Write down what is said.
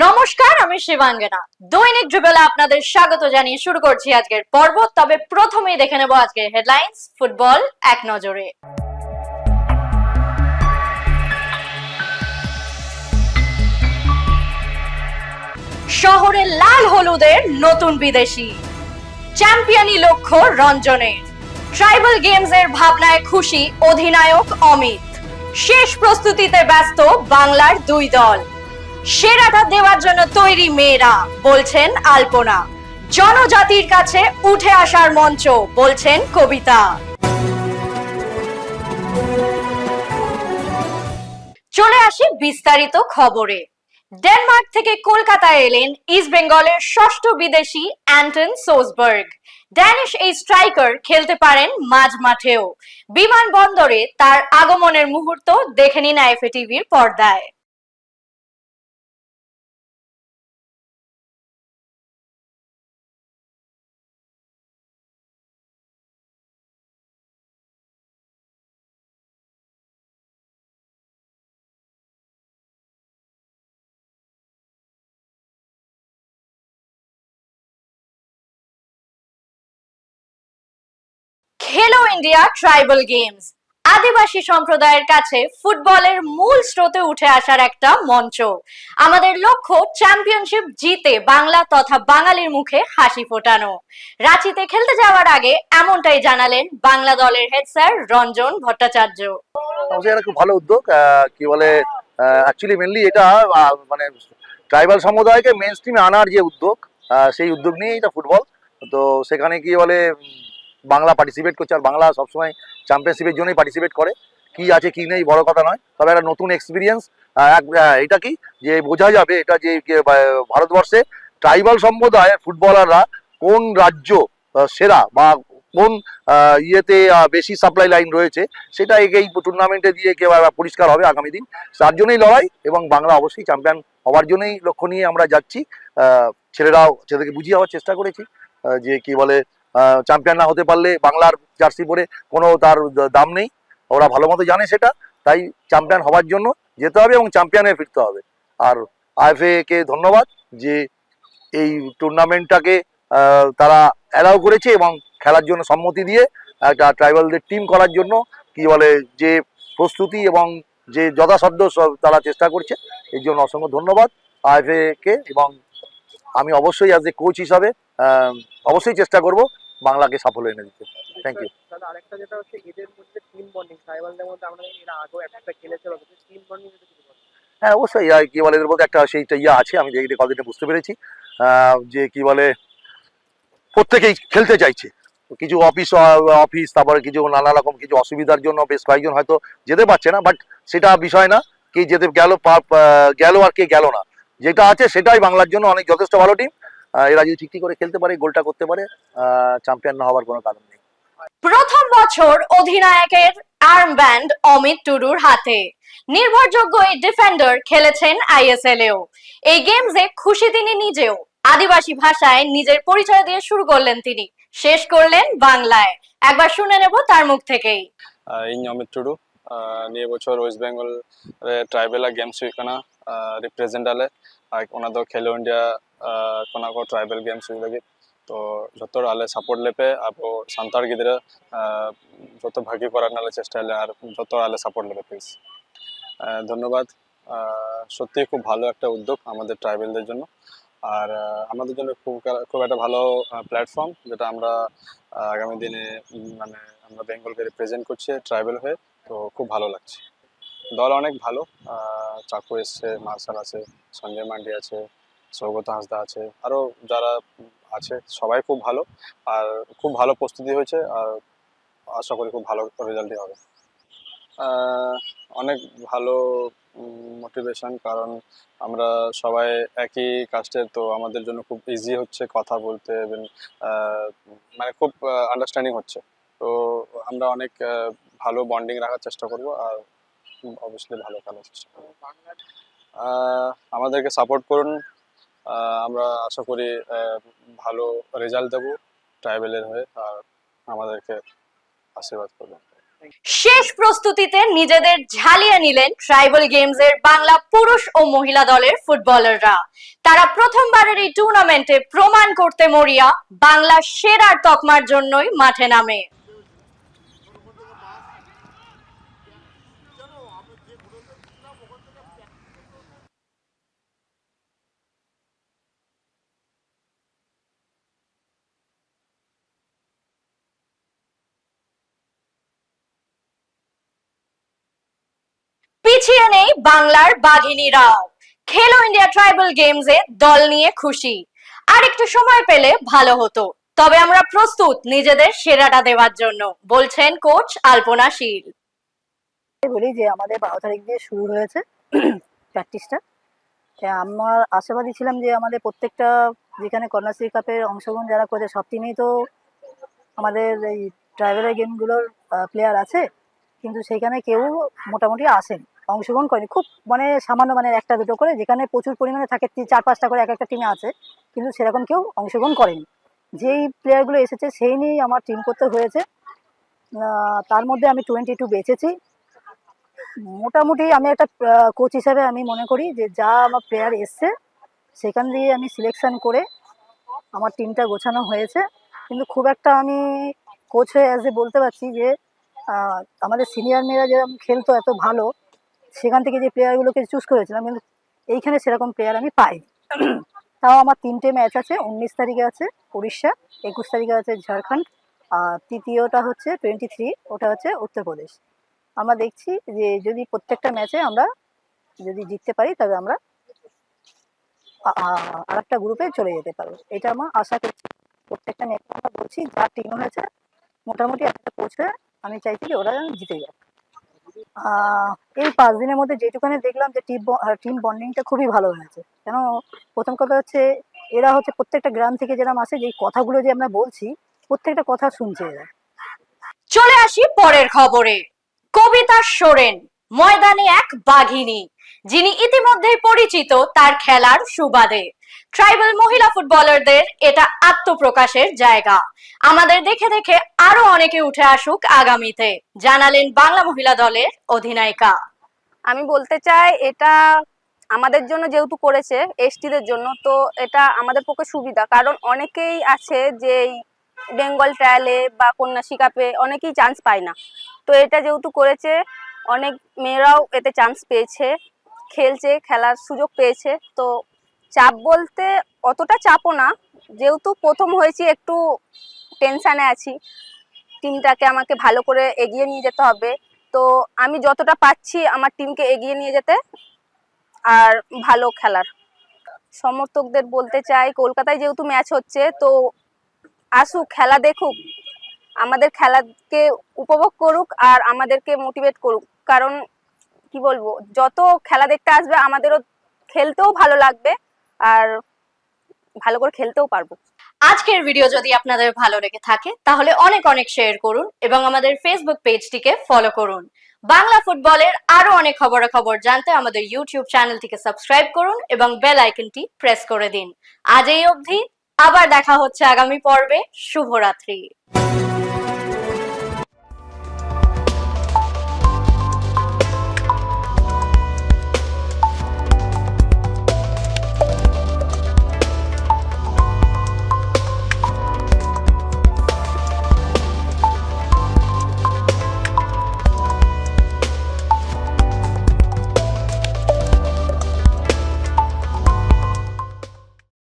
নমস্কার, আমি শিবাঙ্গনা। দৈনিক যুগলে আপনাদের স্বাগত জানিয়ে শুরু করছি আজকের পর্ব। তবে প্রথমেই দেখে নেব আজকের হেডলাইন্স, ফুটবল এক নজরে। শহরে লাল হলুদের নতুন বিদেশি, চ্যাম্পিয়নই লক্ষ্য রঞ্জনের। ট্রাইবাল গেমস এর ভাবনায় খুশি অধিনায়ক অমিত। শেষ প্রস্তুতিতে ব্যস্ত বাংলার দুই দল। সেরাটা দেওয়ার জন্য তৈরি মেয়েরা, বলছেন আলপনা। জনজাতির কাছে উঠে আসার মঞ্চ, বলছেন কবিতা। চলে আসি বিস্তারিত খবরে। ডেনমার্ক থেকে কলকাতায় এলেন ইস্ট বেঙ্গলের ষষ্ঠ বিদেশি অ্যান্টন সোসবার্গ। ড্যানিশ এই স্ট্রাইকার খেলতে পারেন মাঝ মাঠেও। বিমানবন্দরে তার আগমনের মুহূর্ত দেখে নিন আইএফএ টিভির পর্দায়। খেলো ইন্ডিয়া ট্রাইবাল গেমস আদিবাসী সম্প্রদায়ের কাছে ফুটবলের মূল স্রোতে উঠে আসার একটা মঞ্চ। আমাদের লক্ষ্য চ্যাম্পিয়নশিপ জিতে বাংলা তথা বাঙালির মুখে হাসি ফোটানো। রাঁচিতে খেলতে যাওয়ার আগে এমনটাই জানালেন বাংলা দলের হেড স্যার রঞ্জন ভট্টাচার্য। এটা খুব ভালো উদ্যোগ। কি বলে, অ্যাকচুয়ালি মেনলি এটা মানে ট্রাইবাল সমুদায়কে মেন স্ট্রিমে আনার যে উদ্যোগ, সেই উদ্যোগ নিয়েই এটা ফুটবল। তো সেখানে কি বলে বাংলা পার্টিসিপেট করছে, আর বাংলা সবসময় চ্যাম্পিয়নশিপের জন্যই পার্টিসিপেট করে। কি আছে কি নেই বড় কথা নয়, তবে একটা নতুন এক্সপিরিয়েন্স। এটা কি যে বোঝা যাবে এটা যে ভারতবর্ষে ট্রাইবাল সম্প্রদায়ের ফুটবলাররা কোন রাজ্য সেরা বা কোন ইয়েতে বেশি সাপ্লাই লাইন রয়েছে, সেটা এই টুর্নামেন্টে দিয়ে একেবারে পরিষ্কার হবে আগামী দিন। তার জন্যই লড়াই, এবং বাংলা অবশ্যই চ্যাম্পিয়ন হওয়ার জন্যই লক্ষ্য নিয়ে আমরা যাচ্ছি। ছেলেদেরকে বুঝিয়ে হওয়ার চেষ্টা করেছি যে কি বলে, চ্যাম্পিয়ন না হতে পারলে বাংলার জার্সি পরে কোনো তার দাম নেই, ওরা ভালো মতো জানে সেটা। তাই চ্যাম্পিয়ন হওয়ার জন্য যেতে হবে এবং চ্যাম্পিয়নে ফিরতে হবে। আর আইএফএ কে ধন্যবাদ যে এই টুর্নামেন্টটাকে তারা অ্যালাউ করেছে এবং খেলার জন্য সম্মতি দিয়ে একটা ট্রাইবালদের টিম করার জন্য কি বলে যে প্রস্তুতি এবং যে যথাসাধ্য তারা চেষ্টা করছে, এর জন্য অসংখ্য ধন্যবাদ আইএফএ কে। এবং আমি অবশ্যই অ্যাজ এ কোচ হিসাবে অবশ্যই চেষ্টা করব বাংলাকে সাফল্য এনে দিতে। Thank you. আরেকটা যেটা হচ্ছে এদের মধ্যে টিম বন্ডিং, ট্রাইবালদের মধ্যে আমরা এরা আগেও একটা খেলেছিল, টিম বন্ডিং। হ্যাঁ, অবশ্যই কি বলে এদের মধ্যে একটা সেইটা আছে, আমি দেখে কদিনে বুঝতে পেরেছি যে কি বলে প্রত্যেকেই খেলতে চাইছে। কিছু অফিস তারপরে কিছু নানা রকম কিছু অসুবিধার জন্য বেশ কয়েকজন হয়তো যেতে পারছে না, বাট সেটা বিষয় না। কে যেতে গেল আর কে গেল না, যেটা আছে সেটাই বাংলার জন্য অনেক যথেষ্ট ভালো টিম। এরা যদি ঠিক করে খেলতে পারে, গোলটা করতে পারে, চ্যাম্পিয়ন না হওয়ার কোনো কারণ নেই। প্রথম বছর অধিনায়কের আর্মব্যান্ড অমিত টুডুর হাতে। নির্ভরযোগ্য এই ডিফেন্ডার খেলেছেন আইএসএল এও। এই গেমসে খুশি তিনি নিজেও। আদিবাসী ভাষায় নিজের পরিচয় দিয়ে শুরু করলেন তিনি, শেষ করলেন বাংলায়। একবার শুনে নেব তার মুখ থেকেই। ᱤᱧ ᱚᱢᱤᱛ ᱴᱩᱰᱩ ᱱᱤᱭᱟᱹ ᱵᱚᱪᱷᱚᱨ ᱳᱭᱮᱥᱴ ᱵᱮᱝᱜᱚᱞ ᱨᱮ ᱴᱨᱟᱭᱵᱮᱞᱟᱜ ᱜᱮᱢᱥ ᱦᱩᱭᱩᱜ ᱠᱟᱱᱟ, রিপ্রেজেন্ট আলে। আর ᱚᱱᱟ ᱫᱚ ᱠᱷᱮᱞᱳ ᱤᱱᱰᱤᱭᱟ ᱠᱷᱚᱱᱟᱜ ᱠᱚ ᱴᱨᱟᱭᱵᱮᱞ ᱜᱮᱢᱥ ᱦᱩᱭ ᱞᱟᱹᱜᱤᱫ ᱛᱚ ᱡᱚᱛᱚ ᱦᱚᱲ ᱟᱞᱮ ᱥᱟᱯᱳর্ট লেপে ᱟᱵᱚ ᱥᱟᱱᱛᱟᱲ ᱜᱤᱫᱽᱨᱟᱹ যত ভাগি করার নালে চেষ্টা হলে, আর যত আলে সাপোর্ট লেপে প্লিজ। ধন্যবাদ। সত্যি খুব ভালো একটা উদ্যোগ আমাদের ট্রাইবেলদের জন্য, আর আমাদের জন্য খুব একটা ভালো প্ল্যাটফর্ম, যেটা আমরা আগামী দিনে মানে আমরা বেঙ্গলকে রিপ্রেজেন্ট করছি ট্রাইবেল হয়ে। তো খুব ভালো লাগছে। দল অনেক ভালো, চাকু এসছে, মার্শাল আছে, সঞ্জয় মান্ডি আছে, সৌগত হাঁসদা আছে, আরও যারা আছে সবাই খুব ভালো। আর খুব ভালো প্রস্তুতি হয়েছে, আর আশা করি খুব ভালো রেজাল্টই হবে। অনেক ভালো মোটিভেশন, কারণ আমরা সবাই একই কাস্টের, তো আমাদের জন্য খুব ইজি হচ্ছে কথা বলতে, এবং মানে খুব আন্ডারস্ট্যান্ডিং হচ্ছে। তো আমরা অনেক ভালো বন্ডিং রাখার চেষ্টা করব, আর অবশ্যই ভালো খেলার চেষ্টা করব। আমাদেরকে সাপোর্ট করুন, আমরা আশা করি ভালো রেজাল্ট দেবো ট্রাইবেলের হয়ে, আর আমাদেরকে আশীর্বাদ করবেন। শেষ প্রস্তুতিতে নিজেদের ঝালিয়ে নিলেন ট্রাইবাল গেমস এর বাংলা পুরুষ ও মহিলা দলের ফুটবলাররা। তারা প্রথমবারের এই টুর্নামেন্টে প্রমাণ করতে মরিয়া বাংলা সেরার তকমার জন্যই মাঠে নামে। পিছিয়ে নেই বাংলার বাঘিনীরাও। খেলো ইন্ডিয়া ট্রাইবাল গেমসে দল নিয়ে খুশি। আর একটু সময় পেলে ভালো হতো, তবে আমরা প্রস্তুত নিজেদের সেরাটা দেওয়ার জন্য, বলছেন কোচ আলপনা শীল। বলি যে আমাদের 12 তারিখ দিয়ে শুরু হয়েছে প্র্যাকটিসটা। আমার আশাবাদী ছিলাম যে আমাদের প্রত্যেকটা যেখানে কন্যাশ্রী কাপের অংশগ্রহণ যারা করে সব টিমেই তো আমাদের এই ট্রাইবাল গেমগুলোর প্লেয়ার আছে, কিন্তু সেখানে কেউ মোটামুটি আসেনি, অংশগ্রহণ করেনি। খুব মানে সামান্য, মানে একটা দুটো করে, যেখানে প্রচুর পরিমাণে থাকে 4-5টা করে এক একটা টিমে আছে, কিন্তু সেরকম কেউ অংশগ্রহণ করেনি। যেই প্লেয়ারগুলো এসেছে সেই নিয়েই আমার টিম করতে হয়েছে। তার মধ্যে আমি 22 বেঁচেছি। মোটামুটি আমি একটা কোচ হিসাবে আমি মনে করি যে যা আমার প্লেয়ার এসছে সেখান দিয়ে আমি সিলেকশন করে আমার টিমটা গোছানো হয়েছে। কিন্তু খুব একটা আমি কোচ হয়ে অ্যাজ এ বলতে পারছি যে আমাদের সিনিয়র মেয়েরা যেরকম খেলতো এত ভালো, সেখান থেকে যে প্লেয়ারগুলোকে চুজ করেছিলাম, কিন্তু এইখানে সেরকম প্লেয়ার আমি পাইনি। তাও আমার 3টে ম্যাচ আছে। 19 তারিখে আছে উড়িষ্যা, 21 তারিখে আছে ঝাড়খণ্ড, আর তৃতীয়টা হচ্ছে 23, ওটা হচ্ছে উত্তরপ্রদেশ। আমরা দেখছি যে যদি প্রত্যেকটা ম্যাচে আমরা যদি জিততে পারি তবে আমরা আরেকটা গ্রুপে চলে যেতে পারবো, এটা আমার আশা করছি। প্রত্যেকটা ম্যাচ আমরা বলছি যা টিম হয়েছে মোটামুটি একটা কোচ হয়ে আমি চাইছি যে ওরা যেন জিতে যায়। এই 5 দিনের মধ্যে যেটুখানি দেখলাম যে টিম বন্ডিংটা খুবই ভালো হয়েছে। কেন, প্রথম কথা হচ্ছে এরা হচ্ছে প্রত্যেকটা গ্রাম থেকে যেরকম আসে, যে কথাগুলো যে আমরা বলছি প্রত্যেকটা কথা শুনছে এরা। চলে আসি পরের খবরে। কবিতা সোরেন ময়দানে এক বাঘিনী, যিনি ইতিমধ্যেই পরিচিত তার খেলার সুবাদে। ট্রাইবাল মহিলা ফুটবলারদের এটা আত্মপ্রকাশের জায়গা। আমাদের দেখে দেখে আরো অনেকে উঠে আসুক আগামীতে, জানালেন বাংলা মহিলা দলের অধিনায়িকা। আমি বলতে চাই এটা আমাদের জন্য যেহেতু করেছে এসটিদের জন্য, তো এটা আমাদের পক্ষে সুবিধা। কারণ অনেকেই আছে যে বেঙ্গল ট্রায়ালে বা কন্যাশ্রী কাপে অনেকেই চান্স পায় না, তো এটা যেহেতু করেছে অনেক মেয়েরাও এতে চান্স পেয়েছে, খেলছে, খেলার সুযোগ পেয়েছে। তো চাপ বলতে অতটা চাপও না, যেহেতু প্রথম হয়েছি একটু টেনশানে আছি, টিমটাকে আমাকে ভালো করে এগিয়ে নিয়ে যেতে হবে। তো আমি যতটা পাচ্ছি আমার টিমকে এগিয়ে নিয়ে যেতে আর ভালো খেলার। সমর্থকদের বলতে চাই কলকাতায় যেহেতু ম্যাচ হচ্ছে, তো আসুক, খেলা দেখুক, আমাদের খেলাকে উপভোগ করুক আর আমাদেরকে মোটিভেট করুক। কারণ কি বলবো, যত খেলা দেখতে আসবে আমাদেরও খেলতেও ভালো লাগবে আর ভালো করে খেলতেও পারবো। আজকের ভিডিও যদি আপনাদের ভালো লেগে থাকে তাহলে অনেক অনেক শেয়ার করুন এবং আমাদের ফেসবুক পেজটিকে ফলো করুন। বাংলা ফুটবলের আরো অনেক খবরাখবর জানতে আমাদের ইউটিউব চ্যানেলটিকে সাবস্ক্রাইব করুন এবং বেল আইকনটি প্রেস করে দিন। আজ এই অবধি, আবার দেখা হচ্ছে আগামী পর্বে। শুভরাত্রি।